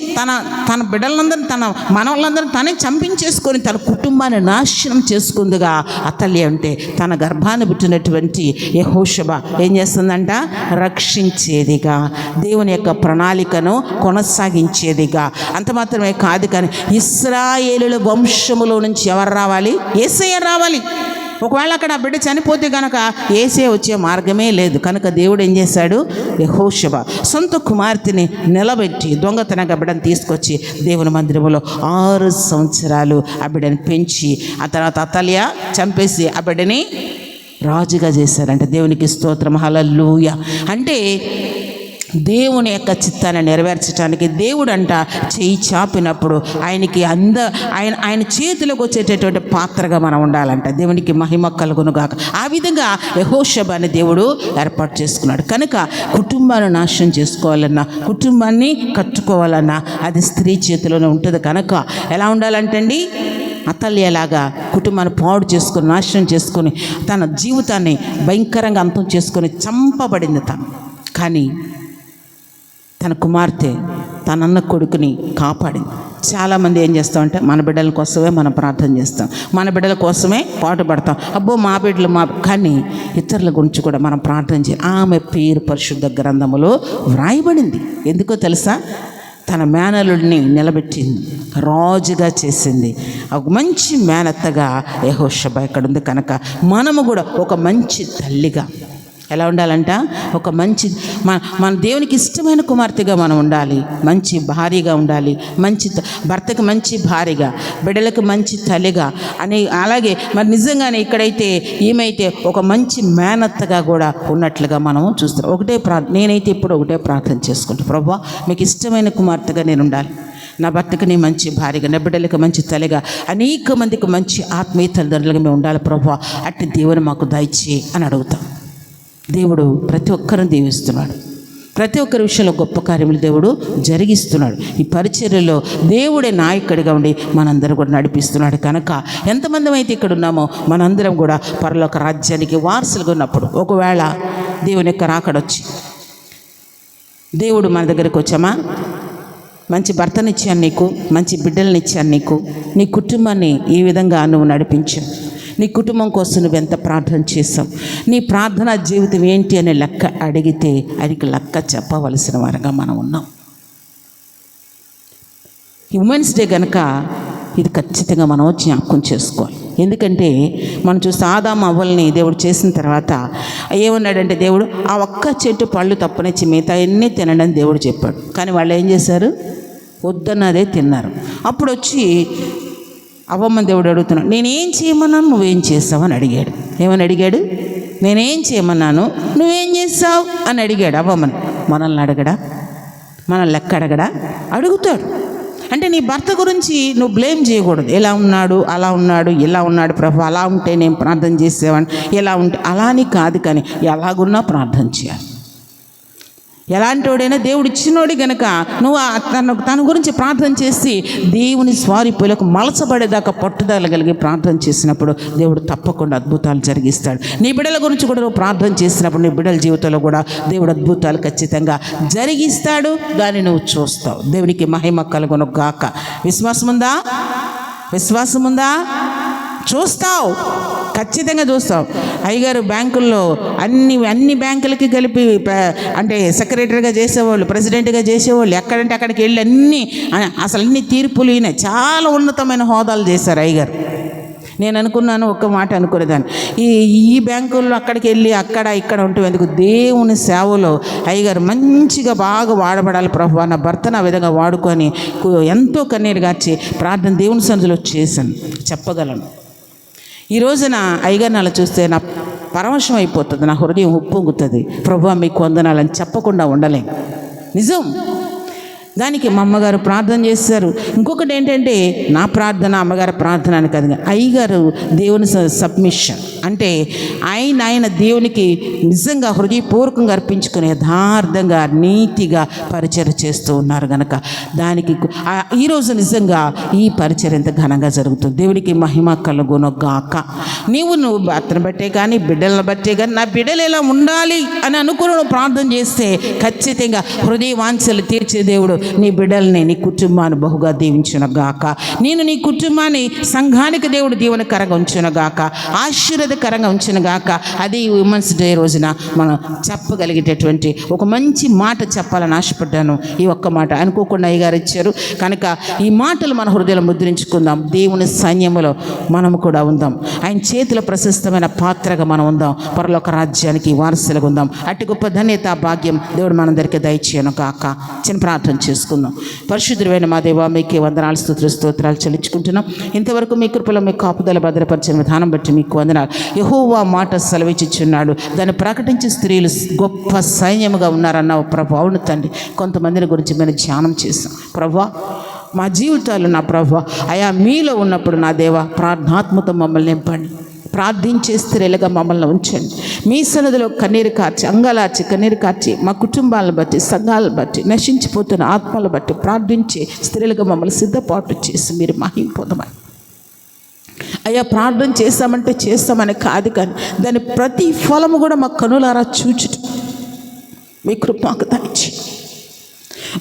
తన బిడ్డలందరినీ తన మనవలందరినీ తనే చంపించేసుకొని తన కుటుంబాన్ని నాశనం చేసుకుందిగా అతల్య. అంటే తన గర్భాన్ని పుట్టినటువంటి యెహోషబా ఏం చేస్తుందంట? రక్షించేదిగా, దేవుని యొక్క ప్రణాళికను కొనసాగించేదిగా. అంత మాత్రమే కాదు కానీ ఇశ్రాయేలుల వంశములో నుంచి ఎవరు రావాలి? యేసయ్య రావాలి. ఒకవేళ అక్కడ ఆ బిడ్డ చనిపోతే కనుక ఏసే వచ్చే మార్గమే లేదు. కనుక దేవుడు ఏం చేశాడు, యెహోషువ సొంత కుమార్తెని నిలబెట్టి దొంగతనంగా బిడ్డను తీసుకొచ్చి దేవుని మందిరంలో 6 సంవత్సరాలు ఆ బిడ్డని పెంచి ఆ తర్వాత అతల్య చంపేసి ఆ బిడ్డని రాజుగా చేశారంట. దేవునికి స్తోత్రం, హల్లెలూయా. అంటే దేవుని యొక్క చిత్తాన్ని నెరవేర్చడానికి దేవుడు అంట చేయి చాపినప్పుడు ఆయనకి ఆయన చేతిలోకి వచ్చేటటువంటి పాత్రగా మనం ఉండాలంట. దేవునికి మహిమ కలుగునుగాక. ఆ విధంగా యెహోషువ అనే దేవుడు ఏర్పాటు చేసుకున్నాడు. కనుక కుటుంబాన్ని నాశనం చేసుకోవాలన్నా, కుటుంబాన్ని కట్టుకోవాలన్నా అది స్త్రీ చేతిలోనే ఉంటుంది. కనుక ఎలా ఉండాలంటండి, అతల్యలాగా కుటుంబాన్ని పాడు చేసుకొని నాశనం చేసుకొని తన జీవితాన్ని భయంకరంగా అంతం చేసుకొని చంపబడింది తను. కానీ తన కుమార్తె తనన్న కొడుకుని కాపాడింది. చాలామంది ఏం చేస్తామంటే మన బిడ్డల కోసమే మనం ప్రార్థన చేస్తాం, మన బిడ్డల కోసమే పాటుపడతాం. అబ్బో మా బిడ్డలు కానీ ఇతరుల గురించి కూడా మనం ప్రార్థన చేయాలి. ఆమె పేరు పరిశుద్ధ గ్రంథములో వ్రాయబడింది. ఎందుకో తెలుసా, తన మేనలుడిని నిలబెట్టింది, రాజుగా చేసింది, ఒక మంచి మేనత్తగా యెహోషువ ఇక్కడ ఉంది. కనుక మనము కూడా ఒక మంచి తల్లిగా ఎలా ఉండాలంట, ఒక మంచి మన దేవునికి ఇష్టమైన కుమార్తెగా మనం ఉండాలి, మంచి భార్యగా ఉండాలి, మంచి భర్తకు మంచి భార్యగా, బిడ్డలకు మంచి తల్లిగా అని. అలాగే మరి నిజంగానే ఇక్కడైతే ఏమైతే ఒక మంచి మేనత్తగా కూడా ఉన్నట్లుగా మనం చూస్తాం. నేనైతే ఇప్పుడు ఒకటే ప్రార్థన చేసుకుంటాను, ప్రభువా మీకు ఇష్టమైన కుమార్తెగా నేను ఉండాలి, నా భర్తకు నీ మంచి భార్యగా, నా బిడ్డలకు మంచి తల్లిగా, అనేక మందికి మంచి ఆత్మీయ తల్లిదండ్రులుగా మేము ఉండాలి ప్రభువా, అట్టి దేవుని మాకు దయచేయి అని అడుగుతాం. దేవుడు ప్రతి ఒక్కరిని దీవిస్తున్నాడు, ప్రతి ఒక్కరి విషయంలో గొప్ప కార్యములు దేవుడు జరిగిస్తున్నాడు. ఈ పరిచర్యలో దేవుడే నాయకుడిగా ఉండి మనందరూ కూడా నడిపిస్తున్నాడు. కనుక ఎంతమంది అయితే ఇక్కడ ఉన్నామో మనందరం కూడా పరలోక రాజ్యానికి వారసులుగా ఉన్నప్పుడు, ఒకవేళ దేవుని యొక్క రాకడొచ్చి దేవుడు మన దగ్గరికి వచ్చామా, మంచి భర్తనిచ్చాను నీకు, మంచి బిడ్డలను ఇచ్చాను నీకు, నీ కుటుంబాన్ని ఈ విధంగా నువ్వు నడిపించావు, నీ కుటుంబం కోసం నువ్వు ఎంత ప్రార్థన చేసావు, నీ ప్రార్థనా జీవితం ఏంటి అనే లెక్క అడిగితే ఆయనకి లెక్క చెప్పవలసిన వారంగా మనం ఉన్నాం. ఉమెన్స్ డే కనుక ఇది ఖచ్చితంగా మనం జ్ఞాపకం చేసుకోవాలి. ఎందుకంటే మనం చూస్తే ఆదాము అవ్వల్ని దేవుడు చేసిన తర్వాత ఏమన్నాడంటే, దేవుడు ఆ ఒక్క చెట్టు పళ్ళు తప్పనిచ్చి మిగతా ఎన్ని తినడం దేవుడు చెప్పాడు. కానీ వాళ్ళు ఏం చేశారు, వద్దన్నదే తిన్నారు. అప్పుడు వచ్చి అవ్వమ్మని దేవుడు అడుగుతున్నాడు, నేనేం చేయమన్నాను నువ్వేం చేస్తావు అని అడిగాడు. ఏమని అడిగాడు, నేనేం చేయమన్నాను నువ్వేం చేస్తావు అని అడిగాడు అవ్వమ్మని. మనల్ని అడగడా, మన లెక్క అడగడా, అడుగుతాడు. అంటే నీ భర్త గురించి నువ్వు బ్లేమ్ చేయకూడదు. ఎలా ఉన్నాడు, అలా ఉన్నాడు, ఇలా ఉన్నాడు ప్రభు, అలా ఉంటే నేను ప్రార్థన చేసేవాడిని, ఎలా ఉంటే అలా అని కాదు, కానీ ఎలాగున్నా ప్రార్థన చేయాలి. ఎలాంటి వాడైనా దేవుడు ఇచ్చినోడు గనక నువ్వు తన గురించి ప్రార్థన చేసి దేవుని స్వారీపులకు మలసబడేదాకా పట్టుదల కలిగి ప్రార్థన చేసినప్పుడు దేవుడు తప్పకుండా అద్భుతాలు జరిగిస్తాడు. నీ బిడ్డల గురించి కూడా నువ్వు ప్రార్థన చేసినప్పుడు నీ బిడ్డల జీవితంలో కూడా దేవుడు అద్భుతాలు ఖచ్చితంగా జరిగిస్తాడు. దాన్ని నువ్వు చూస్తావు. దేవునికి మహిమ కలుగును గాక. విశ్వాసం ఉందా? విశ్వాసం ఉందా? చూస్తావు, ఖచ్చితంగా చూస్తావు. అయ్యగారు బ్యాంకుల్లో అన్ని బ్యాంకులకి కలిపి అంటే సెక్రటరీగా చేసేవాళ్ళు, ప్రెసిడెంట్గా చేసేవాళ్ళు, ఎక్కడంటే అక్కడికి వెళ్ళి అన్ని తీర్పులు ఈయన చాలా ఉన్నతమైన హోదాలు చేశారు అయ్యగారు. నేను అనుకున్నాను, ఒక్క మాట అనుకునేదాన్ని, ఈ బ్యాంకుల్లో అక్కడికి వెళ్ళి అక్కడ ఇక్కడ ఉంటూ ఎందుకు, దేవుని సేవలో అయ్యగారు మంచిగా బాగా వాడబడాలి ప్రభు, నా భర్తను ఆ విధంగా వాడుకొని ఎంతో కన్నీరు గార్చి ప్రార్థన దేవుని సన్నిధిలో చేశాను చెప్పగలను. ఈ రోజున అయ్యగారిని అలా చూస్తే నా పరవశం అయిపోతుంది, నా హృదయం ఉప్పొంగుతుంది. ప్రభువా మీకు వందనాలని చెప్పకుండా ఉండలేం. నిజం. దానికి మా అమ్మగారు ప్రార్థన చేశారు. ఇంకొకటి ఏంటంటే నా ప్రార్థన అమ్మగారి ప్రార్థన అని కాదు, అయ్యగారు దేవుని సబ్మిషన్ అంటే ఆయన దేవునికి నిజంగా హృదయపూర్వకంగా అర్పించుకుని యథార్థంగా నీతిగా పరిచర్య చేస్తూ ఉన్నారు కనుక దానికి ఈరోజు నిజంగా ఈ పరిచర్య ఎంత ఘనంగా జరుగుతుంది. దేవునికి మహిమ కలుగును గాక. నువ్వు భర్తను బట్టే కానీ బిడ్డలను బట్టే కానీ నా బిడ్డలు ఎలా ఉండాలి అని అనుకుని ప్రార్థన చేస్తే ఖచ్చితంగా హృదయ వాంఛలు తీర్చే దేవుడు నీ బిడ్డల్ని, నీ కుటుంబాన్ని బహుగా దీవించును గాక. నేను నీ కుటుంబాన్ని సంఘానికి దేవుడు దీవెనకరంగా ఉంచును గాక, ఆశీర్వాదకరంగా ఉంచును గాక. అది ఉమెన్స్ డే రోజున మనం చెప్పగలిగేటటువంటి ఒక మంచి మాట చెప్పాలని ఆశపడ్డాను. ఈ ఒక్క మాట అనుకోకుండా అయ్యగారు ఇచ్చారు కనుక ఈ మాటలు మన హృదయంలో ముద్రించుకుందాం. దేవుని సైన్యములో మనము కూడా ఉందాం. ఆయన చేతుల ప్రశస్తమైన పాత్రగా మనం ఉందాం. పరలోక రాజ్యానికి వారసులుగా ఉందాం. అట్టి గొప్ప ధన్యత భాగ్యం దేవుడు మనందరికీ దయచేయను గాక. చిన్న ప్రార్థన చేసుకుందాం. పరిశుద్ధుడైన మా దేవా, మీకే వందనాలు, స్తోత్రాలు చెల్లించుకుంటున్నాం. ఇంతవరకు మీ కృపలో మీ కాపుదల భద్రపరిచిన విధానం బట్టి మీకు వందనాలు. యెహోవా మాట సెలవిచ్చుచున్నాడు, దాన్ని ప్రకటించి స్త్రీలు గొప్ప సైన్యముగా ఉన్నారన్నావు ప్రభు. అవును తండ్రి, కొంతమందిని గురించి మేము ధ్యానం చేస్తాం ప్రభా. మా జీవితాలు నా ప్రభు అయా మీలో ఉన్నప్పుడు నా దేవ ప్రార్థనాత్మతో మమ్మల్ని నింపండి. ప్రార్థించే స్త్రీలుగా మమ్మల్ని ఉంచండి. మీ సన్నిధిలో కన్నీరు కార్చి, అంగలార్చి కన్నీరు కార్చి మా కుటుంబాలను బట్టి, సంఘాలను బట్టి, నశించిపోతున్న ఆత్మలను బట్టి ప్రార్థించే స్త్రీలుగా మమ్మల్ని సిద్ధపాటు చేసి మీరు మహిమ పొందమని. అయ్యా, ప్రార్థన చేస్తామంటే చేస్తామని కాదు, కానీ దాని ప్రతి ఫలము కూడా మా కనులారా చూచుట మీ కృప మాకు దయచి.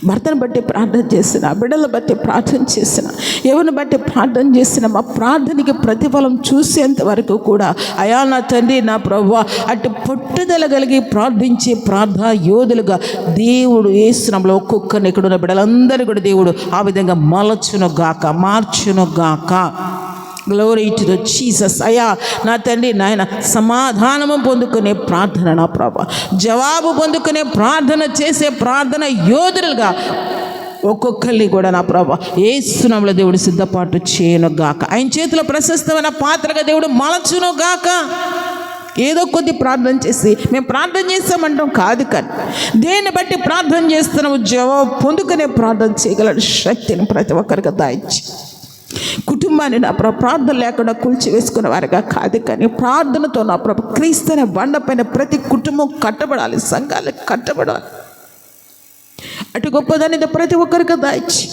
భర్తను బట్టి ప్రార్థన చేసిన, బిడ్డలను బట్టి ప్రార్థన చేసిన, ఎవరిని బట్టి ప్రార్థన చేసిన మా ప్రార్థనకి ప్రతిఫలం చూసేంత వరకు కూడా అయా నా తండ్రి, నా ప్రభువా, అటు పట్టుదల కలిగి ప్రార్థించే ప్రార్థనా యోధులుగా దేవుడు యేసునామములో ఒక్కొక్కరిని ఇక్కడున్న బిడ్డలందరూ కూడా దేవుడు ఆ విధంగా మలచును గాక, మార్చును గాక. Glory to the Jesus. అయ్యా నా తండ్రి నాయన, సమాధానము పొందుకునే ప్రార్థన నా ప్రభా, జవాబు పొందుకునే ప్రార్థన చేసే ప్రార్థన యోధులుగా ఒక్కొక్కరిని కూడా నా ప్రభా యేసు నామములో దేవుడు సిద్ధపాటు చేయను గాక. ఆయన చేతిలో ప్రశస్తమైన పాత్రగా దేవుడు మలచును గాక. ఏదో కొద్ది ప్రార్థన చేసి మేము ప్రార్థన చేస్తామంటాం కాదు, కానీ దేన్ని బట్టి ప్రార్థన చేస్తున్నాము జవాబు పొందుకునే ప్రార్థన చేయగల శక్తిని ప్రతి ఒక్కరికి దాయించి, కుటుంబాన్ని నా ప్రభు ప్రార్థన లేకుండా కూల్చివేసుకునే వారిగా కాదు, కానీ ప్రార్థనతో నా ప్రభు క్రీస్తు అనే బండపైన ప్రతి కుటుంబం కట్టబడాలి, సంఘాలకు కట్టబడాలి. అటు గొప్పదాన్ని ప్రతి ఒక్కరికి దాయిచ్చి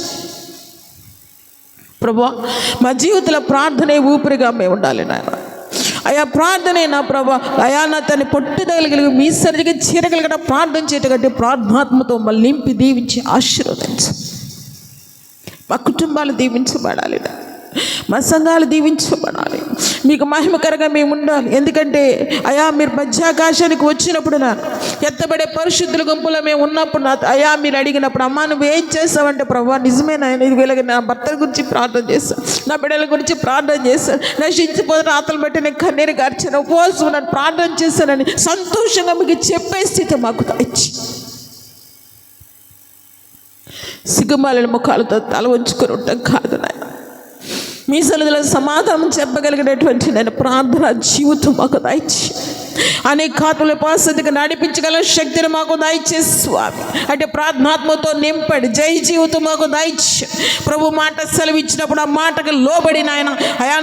ప్రభు మా జీవితంలో ప్రార్థనే ఊపిరిగా మేము ఉండాలి నాయన. అయా ప్రార్థనే నా ప్రభా, అయా నా తన పట్టుదలగలిగి మీ సరిగా చీరగలిగిన ప్రార్థన చేయటంటే ప్రార్థనాత్మతో మళ్ళీ నింపి దీవించి ఆశీర్వదించు. మా కుటుంబాలు దీవించబడాలి, మా సంఘాలు దీవించబడాలి. మీకు మహిమకరంగా మేము ఉండాలి. ఎందుకంటే అయా మీరు మధ్యాకాశానికి వచ్చినప్పుడు నా ఎత్తబడే పరిశుద్ధుల గుంపులో మేము ఉన్నప్పుడు నా అయా మీరు అడిగినప్పుడు అమ్మా నువ్వు ఏం చేస్తావంటే ప్రభా నిజమేనా, వీళ్ళకి నా భర్తల గురించి ప్రార్థన చేస్తాను, నా బిడ్డల గురించి ప్రార్థన చేస్తాను, నశించిపోతున్న ఆతలు బట్టి నేను కన్నీరు కార్చాను, ఉపవాసం ఉన్నాను, ప్రార్థన చేశానని సంతోషంగా మీకు చెప్పే స్థితి మాకు తెచ్చి సిగ్గుమాలిన ముఖాలతో తల ఉంచుకొని ఉంటాం కాదు నాయన. మీ సన్నిధిలో సమాధానం చెప్పగలిగినటువంటి నేను ప్రార్థన జీవితం మాకు దయచి, అనేక ఆత్మల పరిస్థితికి నడిపించగల శక్తిని మాకు దయచే స్వామి. అంటే ప్రార్థనాత్మతో నింపడి జై జీవితం మాకు దయచి ప్రభు మాట సెలవిచ్చినప్పుడు ఆ మాటకు లోబడి నాయన అయా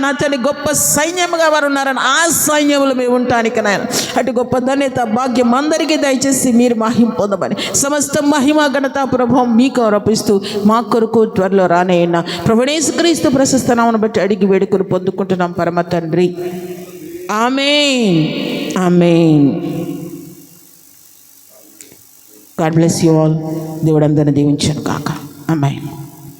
నా తని గొప్ప సైన్యముగా వారు ఉన్నారని ఆ సైన్యములు మేము ఉండటానికి నాయన అటు గొప్ప ధన్యత భాగ్యం అందరికీ దయచేసి మీరు మహిమ పొందమని సమస్త మహిమ ఘనత ప్రభావం మీకు అర్పిస్తూ మా కొరకు త్వరలో రానయ్యన్న ప్రభువైన యేసుక్రీస్తు ప్రశస్త నామమును బట్టి అడిగి వేడుకలు పొందుకుంటున్నాం పరమ తండ్రి. Amen, amen. God bless you all. దేవుడు అందరిని దీవించును కాక. ఆమేన్.